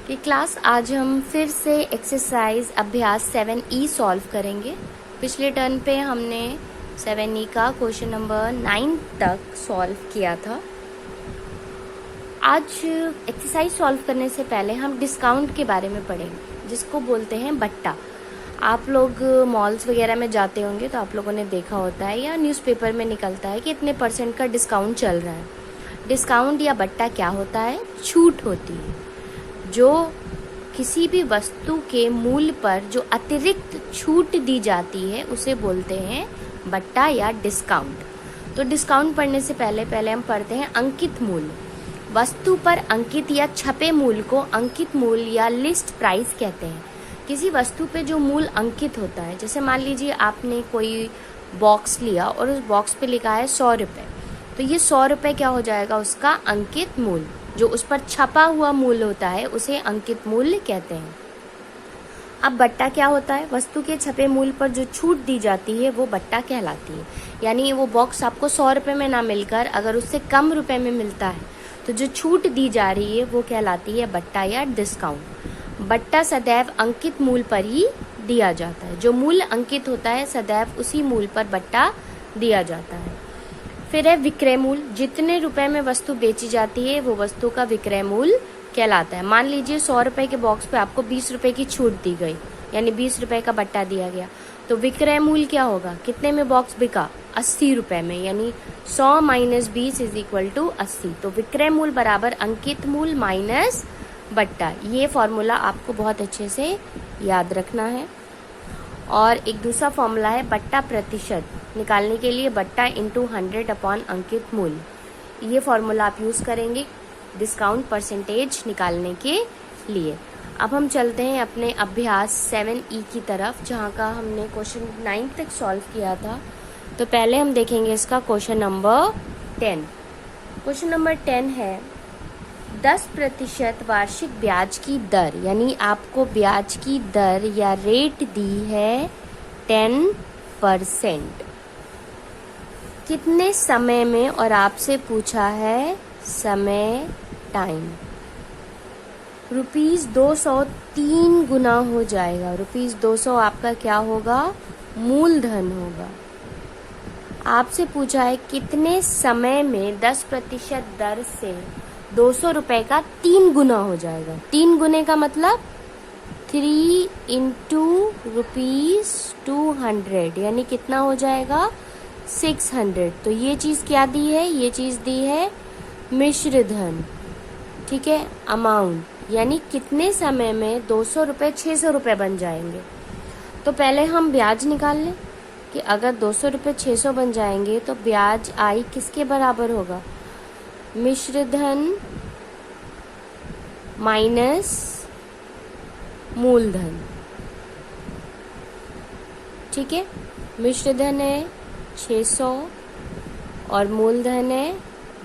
कि क्लास आज हम फिर से एक्सरसाइज अभ्यास 7E सॉल्व करेंगे। पिछले टर्न पे हमने 7E का क्वेश्चन नंबर 9 तक सॉल्व किया था। आज एक्सरसाइज सॉल्व करने से पहले हम डिस्काउंट के बारे में पढ़ेंगे, जिसको बोलते हैं बट्टा। आप लोग मॉल्स वगैरह में जाते होंगे तो आप लोगों ने देखा होता है या न्यूज़पेपर में निकलता है कि इतने % का डिस्काउंट चल रहा है। डिस्काउंट या बट्टा क्या होता है? छूट होती है। जो किसी भी वस्तु के मूल्य पर जो अतिरिक्त छूट दी जाती है उसे बोलते हैं बट्टा या डिस्काउंट। तो डिस्काउंट पढ़ने से पहले हम पढ़ते हैं अंकित मूल्य। वस्तु पर अंकित या छपे मूल्य को अंकित मूल्य या लिस्ट प्राइस कहते हैं। किसी वस्तु पे जो मूल्य अंकित होता है, जैसे मान लीजिए आपने कोई बॉक्स लिया और उस बॉक्स पे लिखा है 100 रुपये, तो ये 100 रुपये क्या हो जाएगा? उसका अंकित मूल्य। जो उस पर छपा हुआ मूल्य होता है उसे अंकित मूल्य कहते हैं। अब बट्टा क्या होता है? वस्तु के छपे मूल्य पर जो छूट दी जाती है वो बट्टा कहलाती है। यानी वो बॉक्स आपको 100 रुपये में ना मिलकर अगर उससे कम रुपए में मिलता है तो जो छूट दी जा रही है वो कहलाती है बट्टा या डिस्काउंट। बट्टा सदैव अंकित मूल्य पर ही दिया जाता है। जो मूल्य अंकित होता है सदैव उसी मूल्य पर बट्टा दिया जाता है। फिर है विक्रय मूल्य। जितने रुपए में वस्तु बेची जाती है वो वस्तु का विक्रय मूल्य कहलाता है। मान लीजिए 100 रुपए के बॉक्स पे आपको 20 रुपए की छूट दी गई, यानी 20 रुपए का बट्टा दिया गया, तो विक्रय मूल्य क्या होगा? कितने में बॉक्स बिका? 80 रुपए में, यानी 100 माइनस 20 इज इक्वल टू 80। तो विक्रय मूल्य बराबर अंकित मूल्य माइनस बट्टा। ये फॉर्मूला आपको बहुत अच्छे से याद रखना है। और एक दूसरा फॉर्मूला है बट्टा प्रतिशत निकालने के लिए, बट्टा इंटू 100 अपॉन अंकित मूल्य। ये फॉर्मूला आप यूज़ करेंगे डिस्काउंट परसेंटेज निकालने के लिए। अब हम चलते हैं अपने अभ्यास 7E की तरफ, जहाँ का हमने क्वेश्चन 9 तक सॉल्व किया था। तो पहले हम देखेंगे इसका क्वेश्चन नंबर 10। क्वेश्चन नंबर 10 है 10% वार्षिक ब्याज की दर, यानी आपको ब्याज की दर या रेट दी है 10%। कितने समय में, और आपसे पूछा है समय टाइम। ₹200 3 गुना हो जाएगा। ₹200 आपका क्या होगा? मूलधन होगा। आपसे पूछा है कितने समय में 10% दर से 200 रुपए का 3 गुना हो जाएगा। 3 गुने का मतलब 3 इंटू ₹200, यानी कितना हो जाएगा? 600। तो ये चीज़ क्या दी है? ये चीज़ दी है मिश्र धन, ठीक है, अमाउंट, यानी कितने समय में 200 रुपये 600 रुपये बन जाएंगे। तो पहले हम ब्याज निकाल लें कि अगर 200 रुपये 600 बन जाएंगे तो ब्याज आई किसके बराबर होगा? मिश्र धन माइनस मूलधन, ठीक है। मिश्र धन है 600 और मूलधन है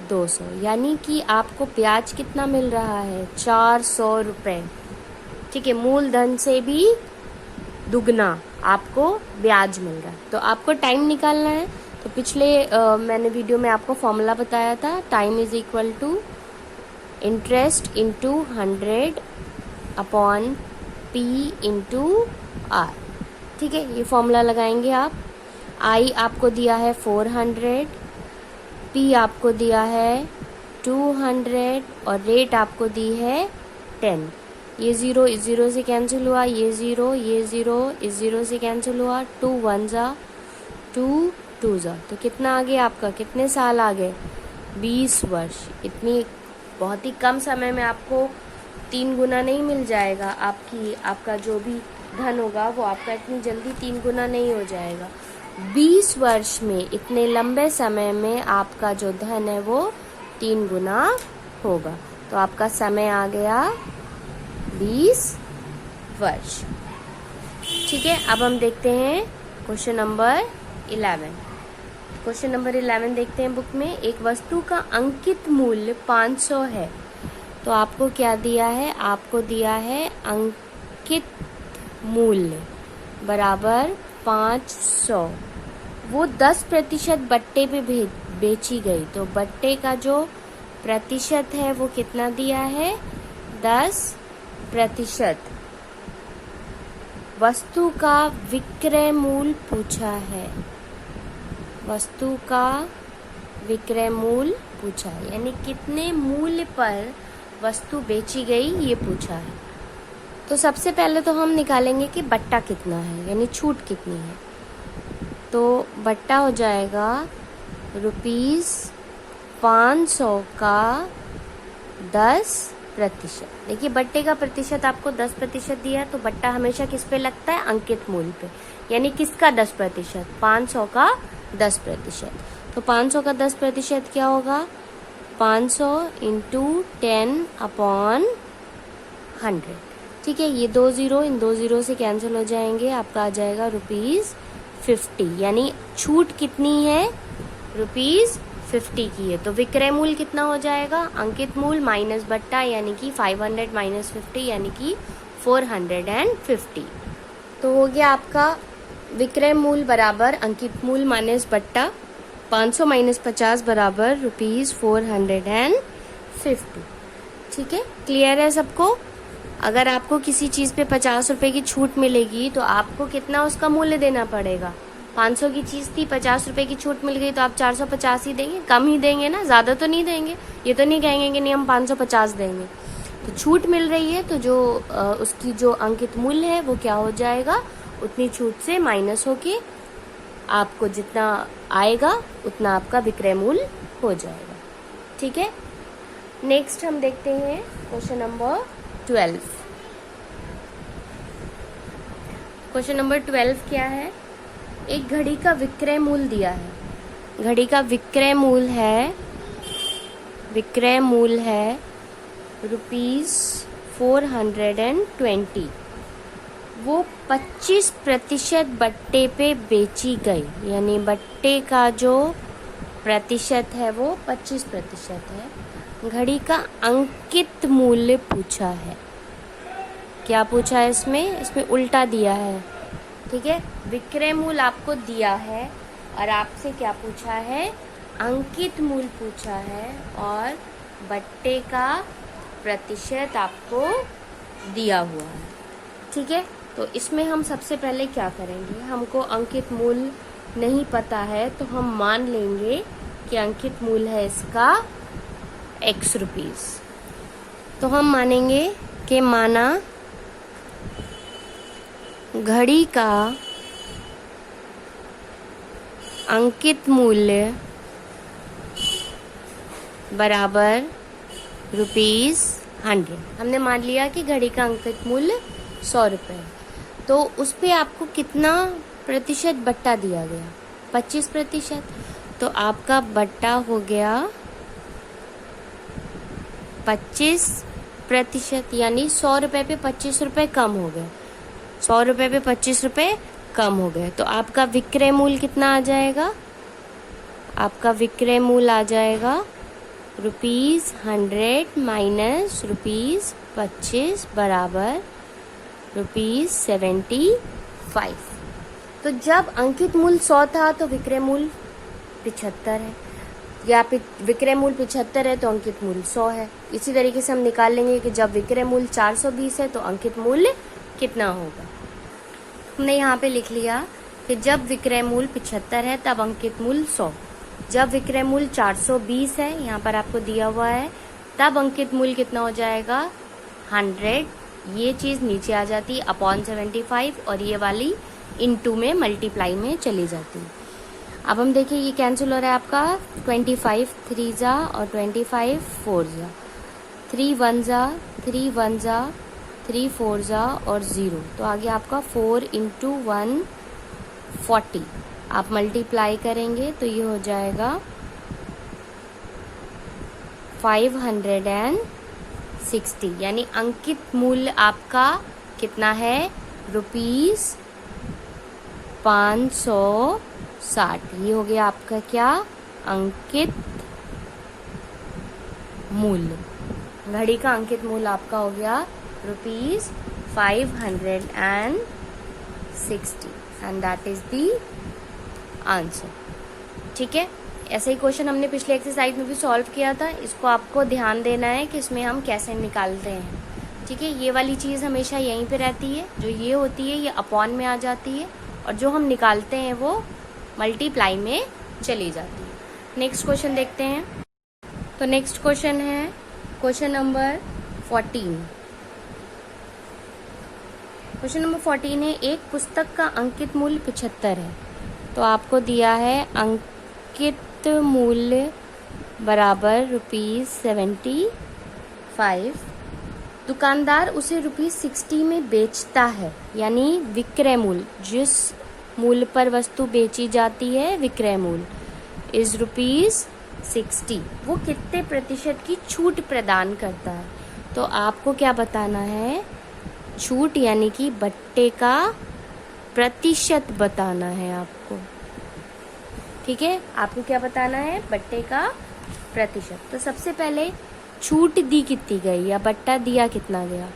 200, यानी कि आपको ब्याज कितना मिल रहा है? 400 रुपये, ठीक है। मूलधन से भी दुगना आपको ब्याज मिल रहा है। तो आपको टाइम निकालना है। तो पिछले मैंने वीडियो में आपको फॉर्मूला बताया था, time is equal to interest into 100 upon P into R, ठीक है। ये फॉर्मूला लगाएंगे आप। आई आपको दिया है 400, P आपको दिया है 200 और रेट आपको दी है 10। ये 0 इस 0 से कैंसिल हुआ, ये 0 इस 0 से कैंसिल हुआ, 2 1 जा 2 2 जा, तो कितना आ गया आपका? कितने साल आ गए? 20 वर्ष। इतनी बहुत ही कम समय में आपको 3 गुना नहीं मिल जाएगा। आपका जो भी धन होगा वो आपका इतनी जल्दी 3 गुना नहीं हो जाएगा। 20 वर्ष में, इतने लंबे समय में आपका जो धन है वो 3 गुना होगा। तो आपका समय आ गया 20 वर्ष, ठीक है। अब हम देखते हैं क्वेश्चन नंबर 11। क्वेश्चन नंबर 11 देखते हैं बुक में। एक वस्तु का अंकित मूल्य 500 है, तो आपको क्या दिया है? आपको दिया है अंकित मूल्य बराबर 500। वो 10% बट्टे पे बेची गई, तो बट्टे का जो प्रतिशत है वो कितना दिया है? 10 प्रतिशत वस्तु का विक्रय मूल्य पूछा है। वस्तु का विक्रय मूल्य पूछा है, यानी कितने मूल्य पर वस्तु बेची गई ये पूछा है। तो सबसे पहले तो हम निकालेंगे कि बट्टा कितना है, यानी छूट कितनी है। तो बट्टा हो जाएगा ₹500 का 10%। देखिए बट्टे का प्रतिशत आपको 10% दिया, तो बट्टा हमेशा किस पे लगता है, अंकित मूल्य पे, यानी किसका 10%, 500 का 10%। तो 500 का 10% क्या होगा, 500 इंटू 10/100। ठीक है, ये 2 ज़ीरो इन 2 ज़ीरो से कैंसिल हो जाएंगे, आपका आ जाएगा ₹50, यानी छूट कितनी है, ₹50 की है। तो विक्रय मूल्य कितना हो जाएगा, अंकित मूल्य माइनस बट्टा, यानी कि 500 माइनस 50, यानी कि 450। तो हो गया आपका विक्रय मूल्य बराबर अंकित मूल्य माइनस बट्टा, 500 माइनस 50 बराबर ₹450। ठीक है, क्लियर है सबको। अगर आपको किसी चीज़ पे 50 रुपए की छूट मिलेगी तो आपको कितना उसका मूल्य देना पड़ेगा। 500 की चीज़ थी, 50 रुपए की छूट मिल गई तो आप 450 ही देंगे, कम ही देंगे ना, ज़्यादा तो नहीं देंगे। ये तो नहीं कहेंगे कि नहीं हम 550 देंगे। तो छूट मिल रही है तो जो उसकी जो अंकित मूल्य है वो क्या हो जाएगा, उतनी छूट से माइनस होके आपको जितना आएगा उतना आपका विक्रय मूल्य हो जाएगा। ठीक है, नेक्स्ट हम देखते हैं क्वेश्चन नंबर 12। क्वेश्चन नंबर 12 क्या है, एक घड़ी का विक्रय मूल्य दिया है। घड़ी का विक्रय मूल्य है ₹420। वो 25% बट्टे पे बेची गई, यानी बट्टे का जो प्रतिशत है वो 25% है। घड़ी का अंकित मूल्य पूछा है। क्या पूछा है इसमें उल्टा दिया है। ठीक है, विक्रय मूल्य आपको दिया है और आपसे क्या पूछा है, अंकित मूल्य पूछा है और बट्टे का प्रतिशत आपको दिया हुआ है। ठीक है, तो इसमें हम सबसे पहले क्या करेंगे, हमको अंकित मूल्य नहीं पता है तो हम मान लेंगे कि अंकित मूल्य है इसका X रुपीस। तो हम मानेंगे कि माना घड़ी का अंकित मूल्य बराबर ₹100। हमने मान लिया कि घड़ी का अंकित मूल्य 100 रुपये है। तो उस पे आपको कितना प्रतिशत बट्टा दिया गया, 25%। तो आपका बट्टा हो गया 25%, यानी 100 रुपये पे 25 रुपये कम हो गए, 100 रुपये पे 25 रुपये कम हो गए। तो आपका विक्रय मूल्य कितना आ जाएगा, आपका विक्रय मूल्य आ जाएगा ₹100 माइनस ₹25 बराबर ₹75। तो जब अंकित मूल्य 100 था तो विक्रय मूल्य 75 है, या विक्रय मूल्य 75 है तो अंकित मूल्य 100 है। इसी तरीके से हम निकाल लेंगे कि जब विक्रय मूल्य 420 है तो अंकित मूल्य कितना होगा। हमने यहाँ पे लिख लिया कि जब विक्रय मूल्य 75 है तब अंकित मूल्य 100, जब विक्रय मूल्य 420 है, यहाँ पर आपको दिया हुआ है, तब अंकित मूल्य कितना हो जाएगा 100। ये चीज़ नीचे आ जाती है अपॉन 75 और ये वाली इनटू में मल्टीप्लाई में चली जाती है। अब हम देखिए ये कैंसिल हो रहा है आपका 25 3 जा और 25 4 जा, 3 1 जा, 3 1 जा, 3 4 जा और 0। तो आगे आपका 4 इंटू 1 40। आप मल्टीप्लाई करेंगे तो ये हो जाएगा 560, यानी अंकित मूल्य आपका कितना है, ₹560। ये हो गया आपका क्या, अंकित मूल्य। घड़ी का अंकित मूल्य आपका हो गया ₹560 and that is the answer. ठीक है, ऐसे ही क्वेश्चन हमने पिछले एक्सरसाइज में भी सॉल्व किया था। इसको आपको ध्यान देना है कि इसमें हम कैसे निकालते हैं। ठीक है, ये वाली चीज़ हमेशा यहीं पे रहती है, जो ये होती है ये अपॉन में आ जाती है, और जो हम निकालते हैं वो मल्टीप्लाई में चली जाती है। नेक्स्ट क्वेश्चन देखते हैं। तो नेक्स्ट क्वेश्चन है क्वेश्चन नंबर 14। क्वेश्चन नंबर 14 है, एक पुस्तक का अंकित मूल्य 75 है, तो आपको दिया है अंकित मूल्य बराबर ₹75। दुकानदार उसे ₹60 में बेचता है, यानी विक्रय मूल्य, जिस मूल्य पर वस्तु बेची जाती है विक्रय मूल्य इज ₹60। वो कितने प्रतिशत की छूट प्रदान करता है? तो आपको क्या बताना है? छूट यानी कि बट्टे का प्रतिशत बताना है आपको। ठीक है, आपको क्या बताना है? बट्टे का प्रतिशत। तो सबसे पहले छूट दी कितनी गई या बट्टा दिया कितना गया?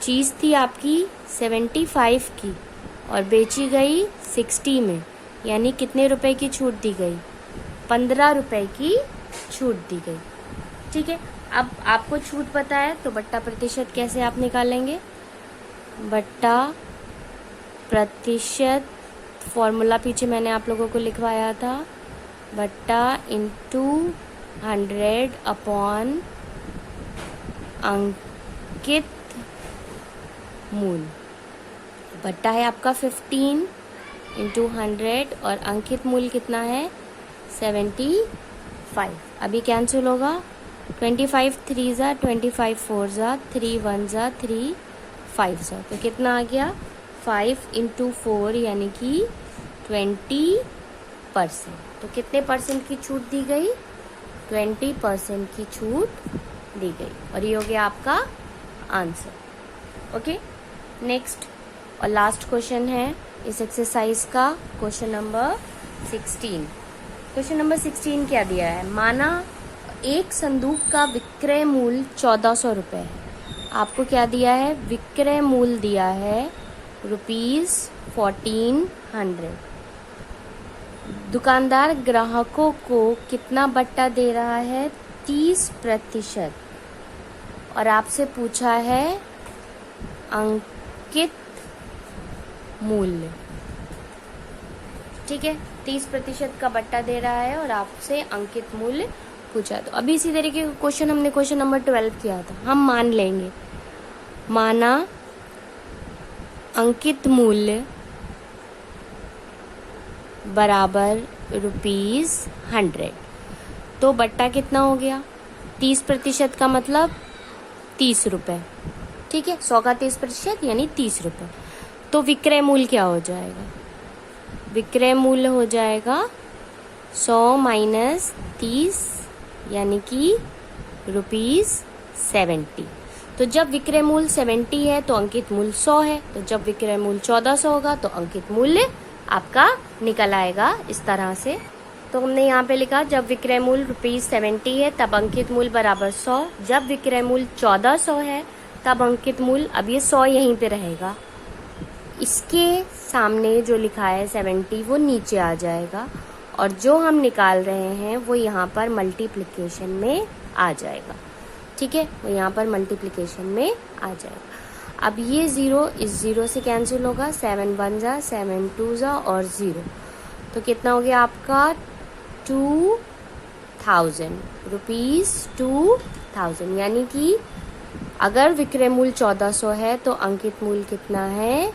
चीज़ थी आपकी 75 की और बेची गई 60 में, यानी कितने रुपए की छूट दी गई? 15 रुपए की छूट दी गई। ठीक है, अब आपको छूट पता है तो बट्टा प्रतिशत कैसे आप निकालेंगे? बट्टा प्रतिशत फॉर्मूला पीछे मैंने आप लोगों को लिखवाया था, बट्टा इंटू 100 अपॉन अंकित मूल्य। बट्टा है आपका 15 इंटू 100 और अंकित मूल्य कितना है? 75। अभी कैंसिल होगा, 25 3 ज़ा 25 4 ज़ा 3 1 ज़ा 3 5 ज़ा, तो कितना आ गया? 5 इंटू 4 यानी कि 20%। तो कितने परसेंट की छूट दी गई? 20% की छूट दी गई, और ये हो गया आपका आंसर। ओके, नेक्स्ट और लास्ट क्वेश्चन है इस एक्सरसाइज का, क्वेश्चन नंबर 16। क्वेश्चन नंबर 16 क्या दिया है? माना एक संदूक का विक्रय मूल्य 1400 रुपये है। आपको क्या दिया है? विक्रय मूल्य दिया है ₹1400। दुकानदार ग्राहकों को कितना बट्टा दे रहा है? 30%। और आपसे पूछा है अंकित मूल्य। ठीक है, 30% का बट्टा दे रहा है और आपसे अंकित मूल्य पूछा। तो अभी इसी तरीके का क्वेश्चन हमने क्वेश्चन नंबर 12 किया था। हम मान लेंगे, माना अंकित मूल्य बराबर ₹100, तो बट्टा कितना हो गया? 30% का मतलब 30 रुपये। ठीक है, 100 का 30% यानी 30 रुपये। तो विक्रय मूल्य क्या हो जाएगा? विक्रय मूल्य हो जाएगा 100 माइनस 30 यानी कि ₹70। तो जब विक्रय मूल्य 70 है तो अंकित मूल्य 100 है, तो जब विक्रय मूल्य 1400 होगा तो अंकित मूल्य आपका निकल आएगा इस तरह से। तो हमने यहाँ पे लिखा जब विक्रय मूल्य ₹70 है तब अंकित मूल्य बराबर 100, जब विक्रय मूल्य 1400 है तब अंकित मूल्य, अब ये 100 यहीं पे रहेगा, इसके सामने जो लिखा है 70 वो नीचे आ जाएगा, और जो हम निकाल रहे हैं वो यहाँ पर मल्टीप्लिकेशन में आ जाएगा। ठीक है, वो यहाँ पर मल्टीप्लिकेशन में आ जाएगा। अब ये 0 इस 0 से कैंसिल होगा, 7 1 ज़ा 7 2 ज़ा और 0, तो कितना हो गया आपका? 2000 रुपीज़, 2000। यानी कि अगर विक्रय मूल्य 1400 है तो अंकित मूल्य कितना है?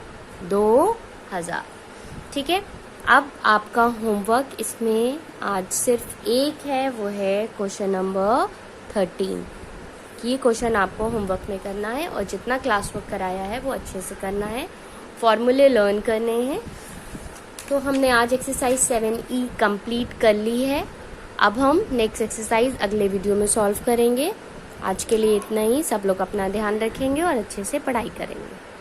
2000। ठीक है, अब आपका होमवर्क इसमें आज सिर्फ एक है, वो है क्वेश्चन नंबर 13। ये क्वेश्चन आपको होमवर्क में करना है और जितना क्लास वर्क कराया है वो अच्छे से करना है, फॉर्मूले लर्न करने हैं। तो हमने आज एक्सरसाइज 7E कंप्लीट कर ली है। अब हम नेक्स्ट एक्सरसाइज अगले वीडियो में सॉल्व करेंगे। आज के लिए इतना ही। सब लोग अपना ध्यान रखेंगे और अच्छे से पढ़ाई करेंगे।